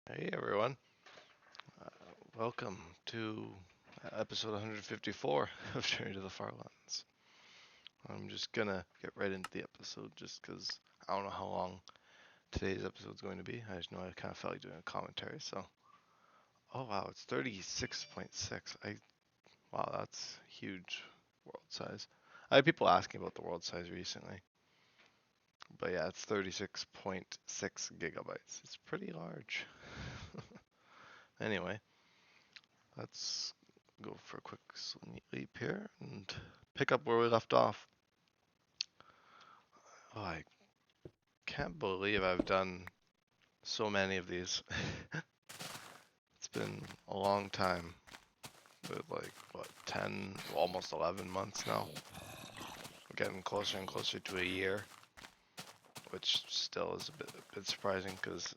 Hey everyone, uh, welcome to episode 154 of Journey to the Farlands. I'm just gonna get right into the episode just because I don't know how long today's episode is going to be. I just know I kind of felt like doing a commentary, so. Oh wow, it's 36.6. Wow, that's huge world size. I had people asking about the world size recently, but yeah, it's 36.6 gigabytes. It's pretty large. Anyway, let's go for a quick leap here and pick up where we left off. Oh, I can't believe I've done so many of these. It's been a long time, with like what 10, almost 11 months now. We're getting closer and closer to a year, which still is a bit surprising because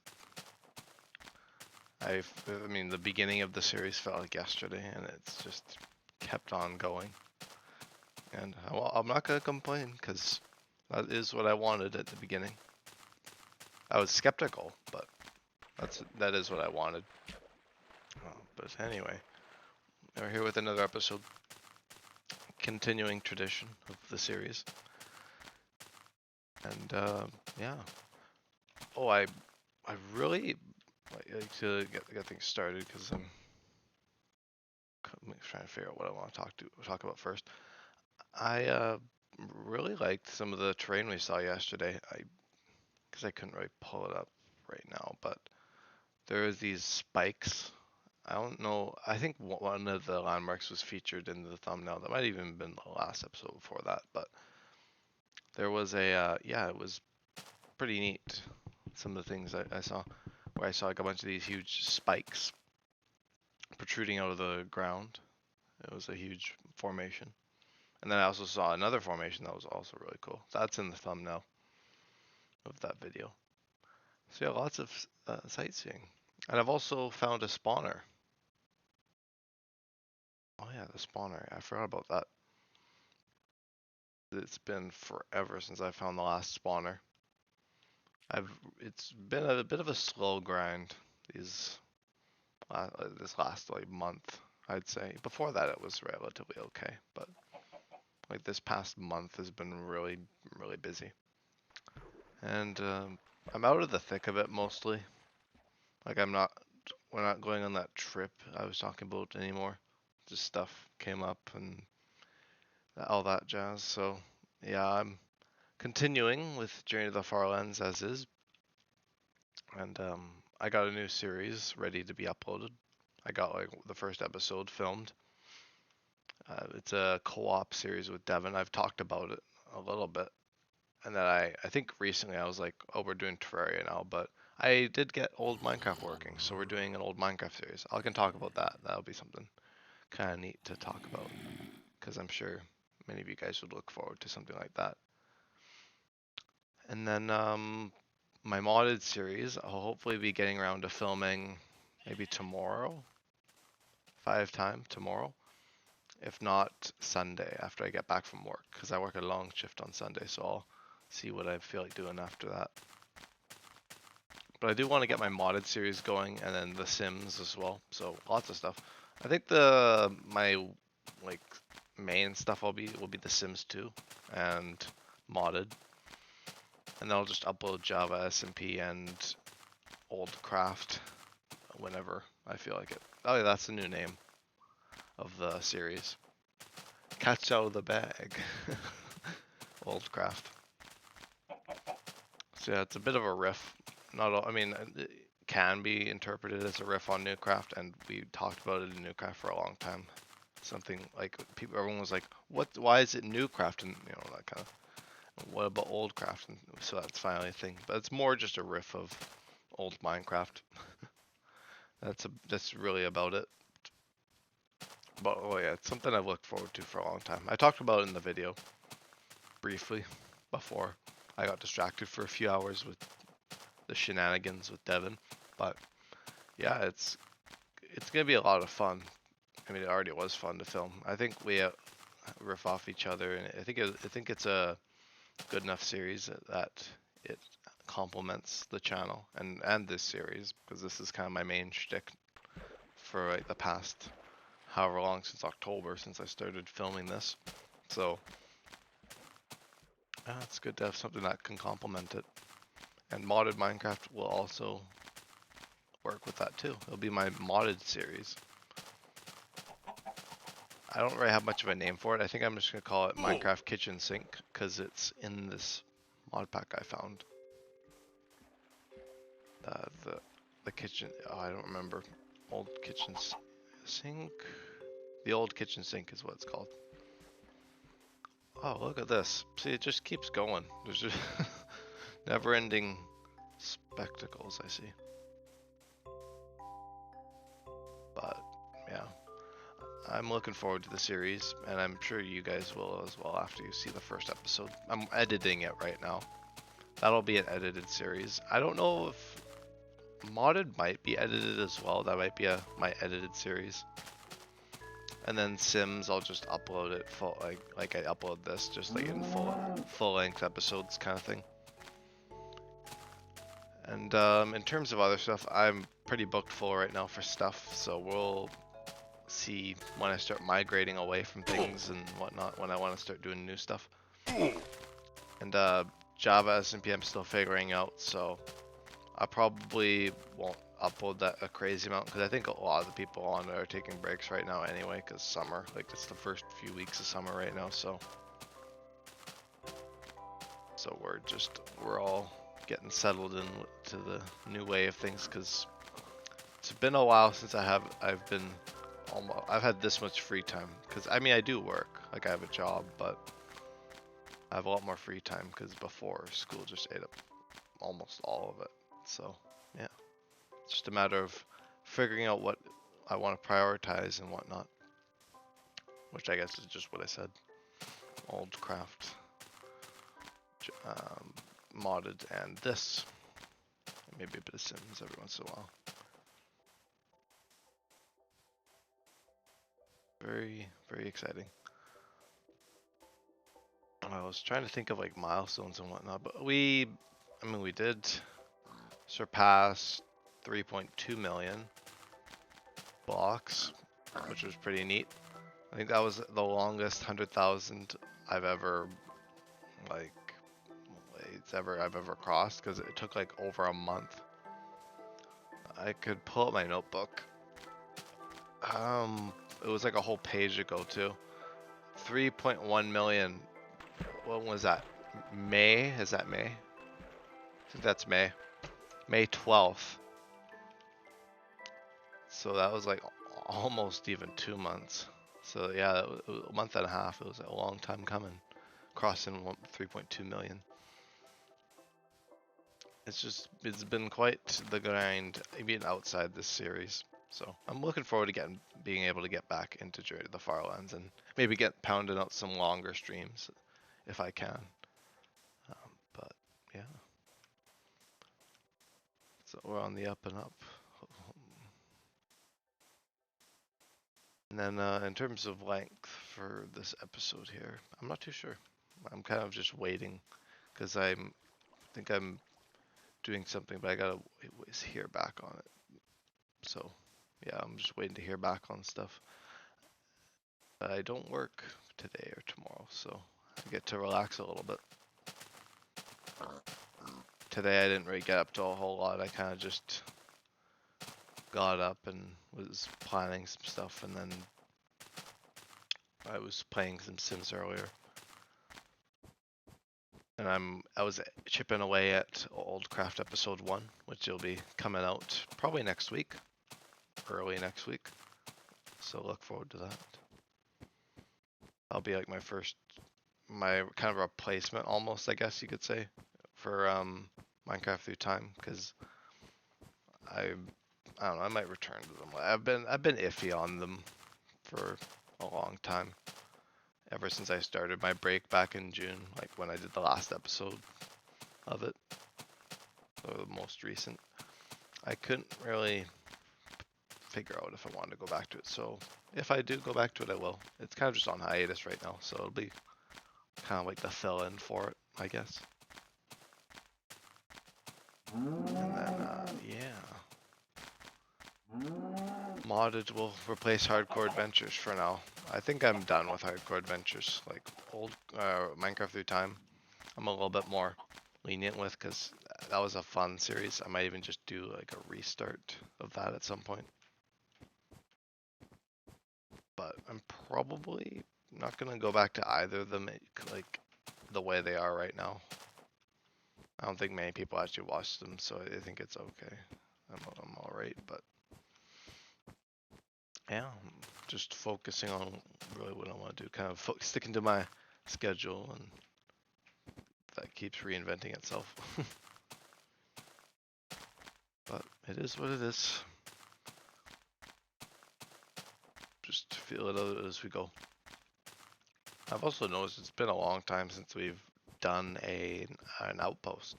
I mean, the beginning of the series felt like yesterday, and it's just kept on going. And I'm not gonna complain because that is what I wanted at the beginning. I was skeptical, but that is what I wanted. But anyway, we're here with another episode, continuing tradition of the series, and yeah. Oh, I really like to get things started because I'm trying to figure out what I want to talk about first. I really liked some of the terrain we saw yesterday. Because I couldn't really pull it up right now, but there was these spikes. I don't know. I think one of the landmarks was featured in the thumbnail. That might have even been the last episode before that, but there was yeah, it was pretty neat. Some of the things I saw, where I saw like a bunch of these huge spikes protruding out of the ground. It was a huge formation. And then I also saw another formation that was also really cool. That's in the thumbnail of that video. So yeah, lots of sightseeing. And I've also found a spawner. Oh yeah, the spawner. I forgot about that. It's been forever since I found the last spawner. It's been a bit of a slow grind these this last like month, I'd say. Before that it was relatively okay, but like this past month has been really busy. And I'm out of the thick of it mostly. Like we're not going on that trip I was talking about anymore. Just stuff came up and all that jazz. So yeah, I'm continuing with Journey to the Farlands as is, and I got a new series ready to be uploaded. I got like the first episode filmed. It's a co-op series with Devin. I've talked about it a little bit, and then I think recently I was like, oh, we're doing Terraria now, but I did get old Minecraft working, so we're doing an old Minecraft series. I can talk about that. That'll be something kind of neat to talk about, because I'm sure many of you guys would look forward to something like that. And then my modded series, I'll hopefully be getting around to filming maybe tomorrow, if I have time tomorrow. If not, Sunday after I get back from work, because I work a long shift on Sunday, so I'll see what I feel like doing after that. But I do want to get my modded series going, and then The Sims as well. So lots of stuff. I think my like main stuff will be The Sims 2 and modded, and then I'll just upload Java, SMP, and Old Craft whenever I feel like it. Oh yeah, that's the new name of the series. Catch out of the bag. Old Craft. So yeah, it's a bit of a riff. Not all, I mean, it can be interpreted as a riff on Newcraft, and we talked about it in Newcraft for a long time. Something like everyone was like, "What? Why is it Newcraft?" And that kind of. What about Oldcraft? And so that's finally a thing. But it's more just a riff of old Minecraft. That's really about it. But oh yeah, it's something I've looked forward to for a long time. I talked about it in the video briefly before I got distracted for a few hours with the shenanigans with Devin. But yeah, it's gonna be a lot of fun. I mean, it already was fun to film. I think we riff off each other, and I think it's a good enough series that it complements the channel and this series, because this is kind of my main shtick for like the past however long, since October, since I started filming this. So it's good to have something that can complement it. And modded Minecraft will also work with that too. It'll be my modded series. I don't really have much of a name for it. I think I'm just gonna call it Minecraft Kitchen Sink, because it's in this mod pack I found. The kitchen. Oh, I don't remember. Old kitchen sink. The old kitchen sink is what it's called. Oh, look at this. See, it just keeps going. There's just never-ending spectacles, I see. But yeah, I'm looking forward to the series, and I'm sure you guys will as well after you see the first episode. I'm editing it right now. That'll be an edited series. I don't know if modded might be edited as well. That might be my edited series. And then Sims, I'll just upload it full, like I upload this, just like in full length episodes kind of thing. And in terms of other stuff, I'm pretty booked full right now for stuff, so we'll see when I start migrating away from things and whatnot, when I want to start doing new stuff. And Java SMP I'm still figuring out, so I probably won't upload that a crazy amount, because I think a lot of the people on it are taking breaks right now anyway, because summer, like it's the first few weeks of summer right now, so we're all getting settled into the new way of things, because it's been a while since I've had this much free time, because I mean I do work, like I have a job, but I have a lot more free time, because before school just ate up almost all of it. So yeah, it's just a matter of figuring out what I want to prioritize and whatnot, which I guess is just what I said. Old craft, modded, and this, and maybe a bit of Sims every once in a while. Very, very exciting. I was trying to think of like milestones and whatnot, but we did surpass 3.2 million blocks, which was pretty neat. I think that was the longest 100,000 I've ever crossed, because it took like over a month. I could pull up my notebook. It was like a whole page ago too. 3.1 million. When was that? May? Is that May? I think that's May. May 12th. So that was like almost even 2 months. So yeah, it was a month and a half. It was a long time coming, crossing 3.2 million. It's been quite the grind, even outside this series. So I'm looking forward to being able to get back into Journey to the Farlands, and maybe get pounding out some longer streams if I can. But yeah, so we're on the up and up. And then in terms of length for this episode here, I'm not too sure. I'm kind of just waiting, because I think I'm doing something, but I gotta hear back on it. So yeah, I'm just waiting to hear back on stuff. But I don't work today or tomorrow, so I get to relax a little bit. Today I didn't really get up to a whole lot. I kind of just got up and was planning some stuff, and then I was playing some Sims earlier. And I was chipping away at Old Craft episode 1, which will be coming out probably next week, early next week. So look forward to that. That'll be like my kind of replacement almost, I guess you could say, for Minecraft Through Time, because I don't know, I might return to them. I've been iffy on them for a long time. Ever since I started my break back in June, like when I did the last episode of it, or the most recent, I couldn't really figure out if I wanted to go back to it. So if I do go back to it, I will. It's kind of just on hiatus right now, so it'll be kind of like the fill-in for it, I guess. And then, yeah. Modded will replace hardcore adventures for now. I think I'm done with hardcore adventures. Like old Minecraft Through Time, I'm a little bit more lenient with because that was a fun series. I might even just do like a restart of that at some point. But I'm probably not gonna go back to either of them like the way they are right now. I don't think many people actually watch them, so I think it's okay. I'm all right, but yeah, I'm just focusing on really what I want to do, kind of sticking to my schedule, and that keeps reinventing itself. But it is what it is. Just feel it out as we go. I've also noticed it's been a long time since we've done an outpost,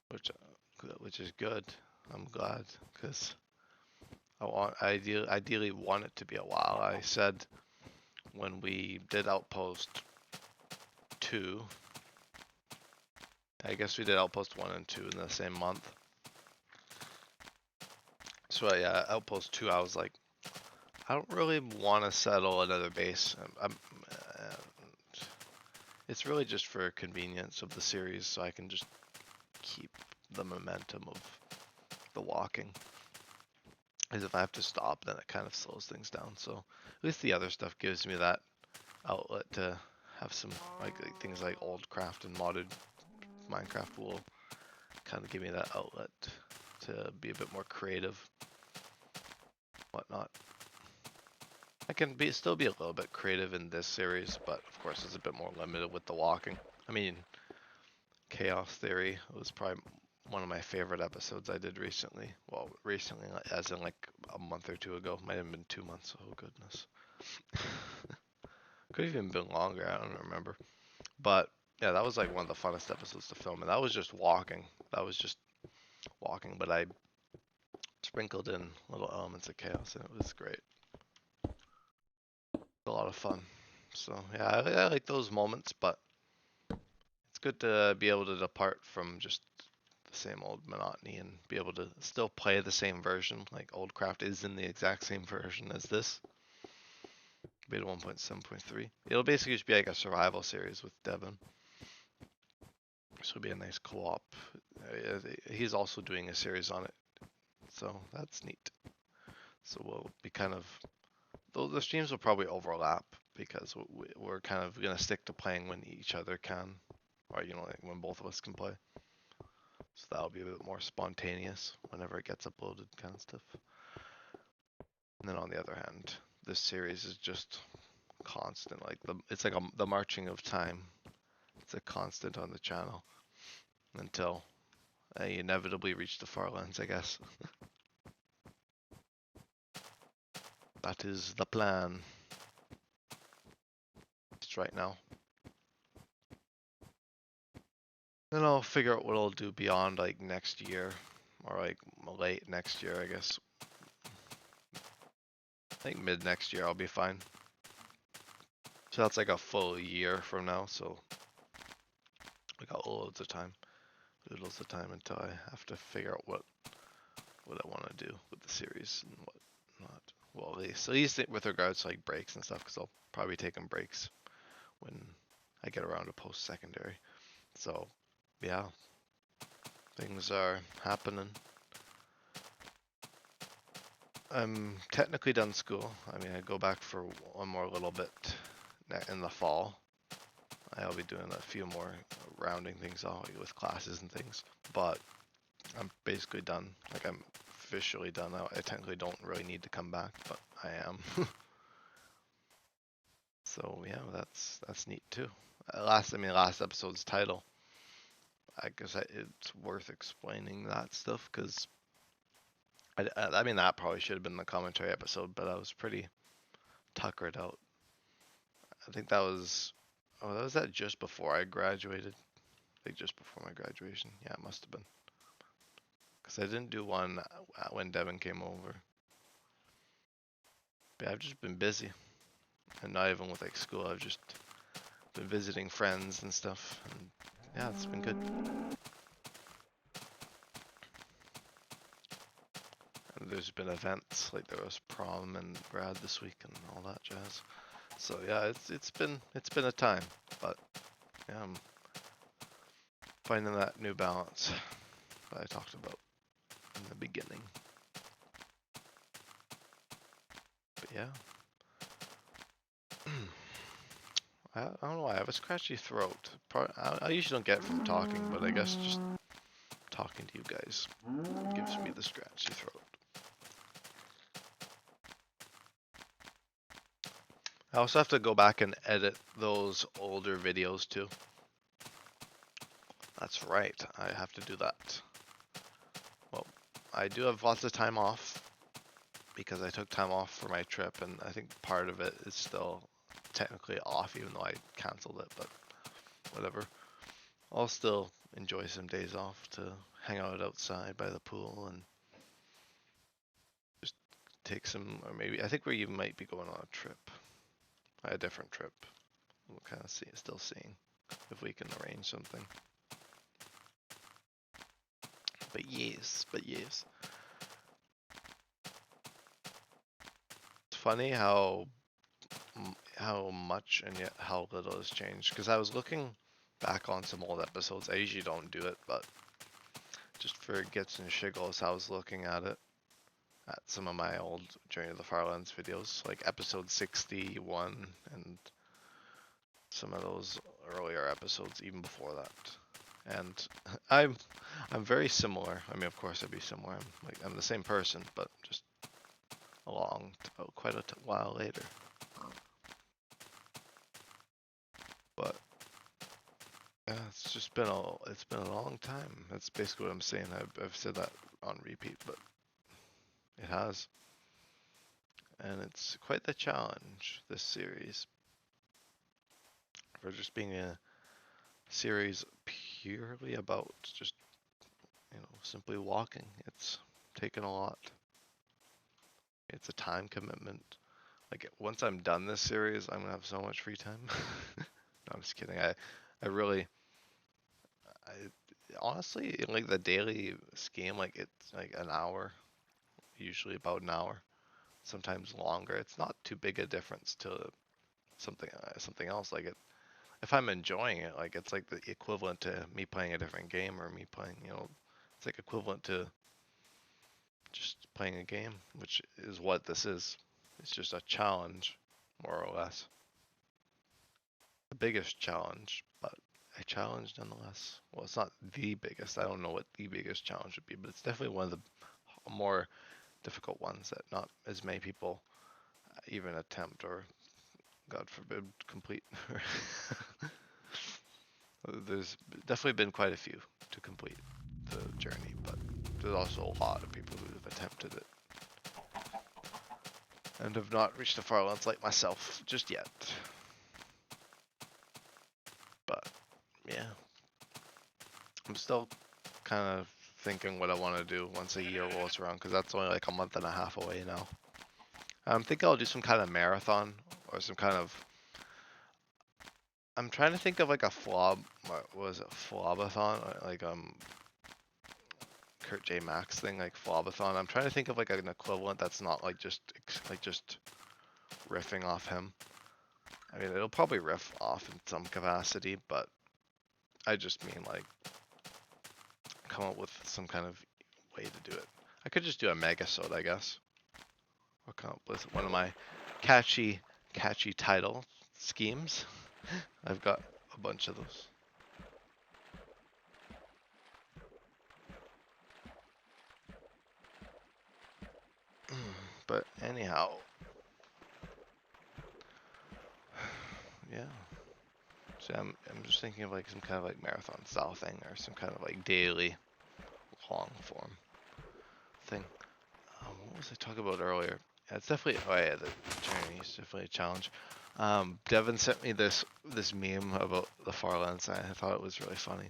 which is good. I'm glad because ideally want it to be a while. I said when we did Outpost 2, I guess we did Outpost 1 and 2 in the same month. So yeah, Outpost 2, I was like, I don't really want to settle another base. It's really just for convenience of the series, so I can just keep the momentum of the walking. Because if I have to stop, then it kind of slows things down. So at least the other stuff gives me that outlet to have some like things like old craft and modded Minecraft will kind of give me that outlet to be a bit more creative, whatnot. I can still be a little bit creative in this series, but of course it's a bit more limited with the walking. I mean, Chaos Theory was probably one of my favorite episodes I did recently. Well, recently, as in like a month or two ago. Might have been 2 months. Oh goodness. Could have even been longer. I don't remember. But yeah, that was like one of the funnest episodes to film, and that was just walking. That was just walking, but I sprinkled in little elements of chaos, and it was great. A lot of fun. So yeah, I like those moments, but it's good to be able to depart from just the same old monotony and be able to still play the same version. Like Old Craft is in the exact same version as this. Beta 1.7.3. It'll basically just be like a survival series with Devin. So it'll be a nice co-op. He's also doing a series on it, so that's neat. So we'll be kind of, though the streams will probably overlap because we're kind of gonna stick to playing when each other can, or like when both of us can play. So that'll be a bit more spontaneous whenever it gets uploaded, kind of stuff. And then on the other hand, this series is just constant. Like it's like the marching of time. It's a constant on the channel until I inevitably reach the Farlands, I guess. That is the plan. Just right now. Then I'll figure out what I'll do beyond like next year, or like late next year, I guess. I think mid next year I'll be fine. So that's like a full year from now, so I got loads of time until I have to figure out what I want to do with the series and what not. Well, at least with regards to like breaks and stuff, because I'll probably take them breaks when I get around to post-secondary. So yeah, things are happening. I'm technically done school. I mean, I go back for one more little bit in the fall. I'll be doing a few more rounding things out with classes and things, but I'm basically done. Like I'm officially done. I technically don't really need to come back, but I am. So yeah, that's neat too. Last episode's title. I guess it's worth explaining that stuff because I mean that probably should have been the commentary episode, but I was pretty tuckered out. I think that was that just before I graduated. Like just before my graduation. Yeah, it must have been. Because I didn't do one when Devin came over. But I've just been busy. And not even with like school, I've just been visiting friends and stuff. And yeah, it's been good. there's been events, like there was prom and grad this week and all that jazz. So yeah, it's been a time, but yeah, I'm finding that new balance that I talked about in the beginning. But yeah. I don't know why I have a scratchy throat. I usually don't get it from talking, but I guess just talking to you guys gives me the scratchy throat. I also have to go back and edit those older videos too. That's right, I have to do that. Well, I do have lots of time off because I took time off for my trip, and I think part of it is still technically off even though I canceled it, but whatever. I'll still enjoy some days off to hang out outside by the pool and just take some, or maybe, I think we might be going on a trip, a different trip. We'll kind of still seeing if we can arrange something. But yes. It's funny how much and yet how little has changed. Because I was looking back on some old episodes. I usually don't do it, but just for gets and shiggles, I was looking at some of my old Journey to the Farlands videos, like episode 61 and some of those earlier episodes even before that. And I'm very similar. I mean, of course I'd be similar. I'm the same person, but just quite a while later. But yeah, it's been a long time. That's basically what I'm saying. I've said that on repeat, but it has. And it's quite the challenge, this series. For just being a series purely about just, simply walking. It's taken a lot. It's a time commitment. Like, once I'm done this series, I'm gonna have so much free time. No, I'm just kidding. I honestly, like the daily scheme, like it's like an hour, usually about an hour, sometimes longer. It's not too big a difference to something else. Like if I'm enjoying it, like it's like the equivalent to me playing a different game or me playing, it's like equivalent to just playing a game, which is what this is. It's just a challenge, more or less. The biggest challenge, but a challenge nonetheless. Well, it's not the biggest. I don't know what the biggest challenge would be, but it's definitely one of the more difficult ones that not as many people even attempt or, God forbid, complete. There's definitely been quite a few to complete the journey, but there's also a lot of people who have attempted it and have not reached the Farlands like myself just yet. But yeah, I'm still kind of thinking what I want to do once a year rolls around, because that's only like a month and a half away now. I'm thinking I'll do some kind of marathon or some kind of. I'm trying to think of like a what was it, flobathon, like Kurt J. Maxx thing, like flobathon. I'm trying to think of like an equivalent that's not like just riffing off him. I mean, it'll probably riff off in some capacity, but I just mean like come up with some kind of way to do it. I could just do a megasode, I guess, or come up with one of my catchy title schemes. I've got a bunch of those. But anyhow, yeah. So I'm just thinking of like some kind of like marathon style thing or some kind of like daily long form thing. What was I talking about earlier? Yeah, it's definitely, oh yeah, the journey is definitely a challenge. Devin sent me this meme about the Farlands, and I thought it was really funny.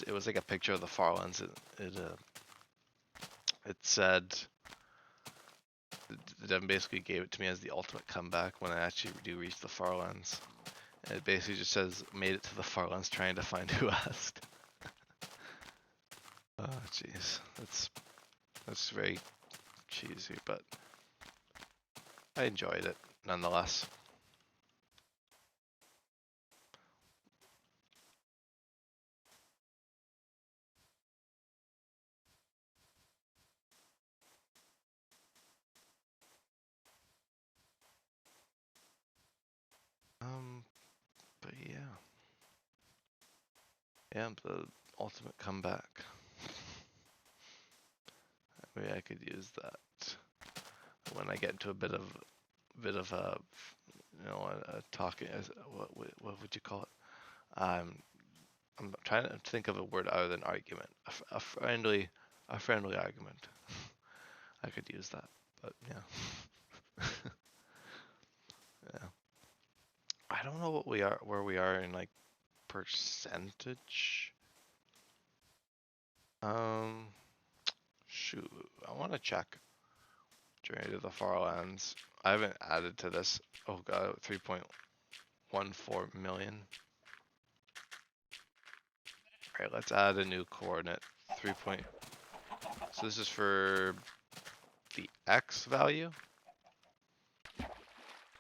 It was like a picture of the Farlands. It said, Devin basically gave it to me as the ultimate comeback when I actually do reach the Farlands. And it basically just says, made it to the Farlands trying to find who asked. Oh jeez, that's very cheesy, but I enjoyed it nonetheless. But yeah. Yeah, the ultimate comeback. Maybe I could use that when I get into a bit of a a talking. What would you call it? I'm trying to think of a word other than argument. A friendly argument. I could use that, but yeah. Yeah. I don't know where we are in like percentage. Shoot, I want to check. Journey to the Farlands. I haven't added to this. Oh god, 3.14 million. Alright, let's add a new coordinate. 3. So this is for the X value.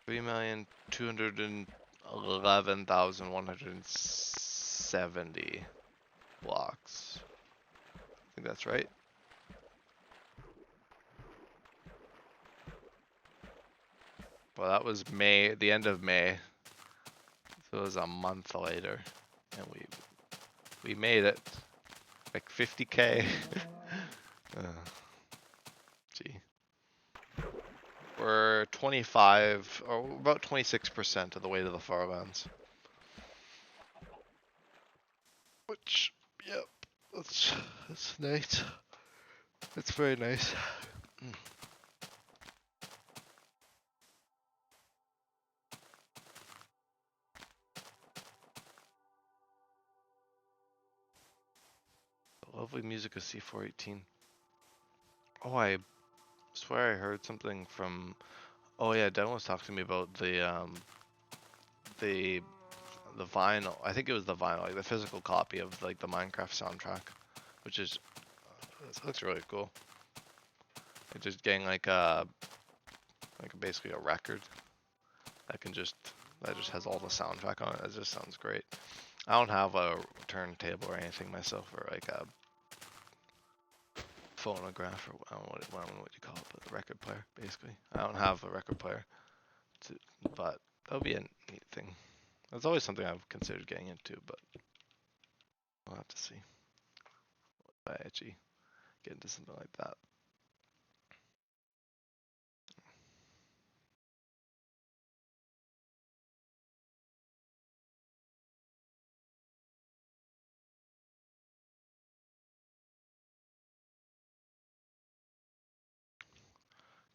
3,211,170 blocks. I think that's right. Well, that was May, the end of May. So it was a month later, and we made it. Like 50k. Gee. We're 25 or about 26% of the way to the Farlands. Which, yep, that's nice. That's very nice. Lovely music of C418. Oh, I swear I heard something from. Oh yeah, Dan was talking to me about the vinyl. I think it was the vinyl, like the physical copy of like the Minecraft soundtrack, which is it looks really cool. Like just getting like basically a record that just has all the soundtrack on it. That just sounds great. I don't have a turntable or anything myself, or like a phonograph, or I don't know what you call it, but a record player, basically. I don't have a record player, but that would be a neat thing. That's always something I've considered getting into, but I'll have to see if I actually get into something like that.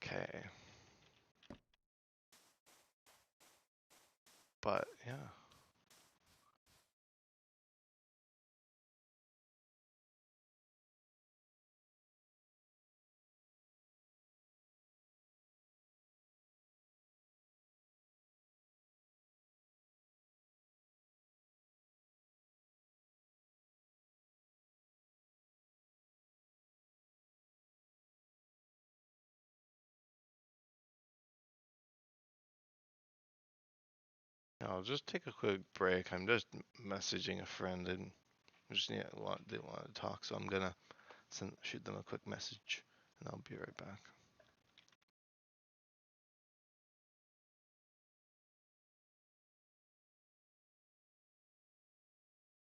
Okay. But yeah. I'll just take a quick break. I'm just messaging a friend and they want to talk, so I'm gonna shoot them a quick message, and I'll be right back.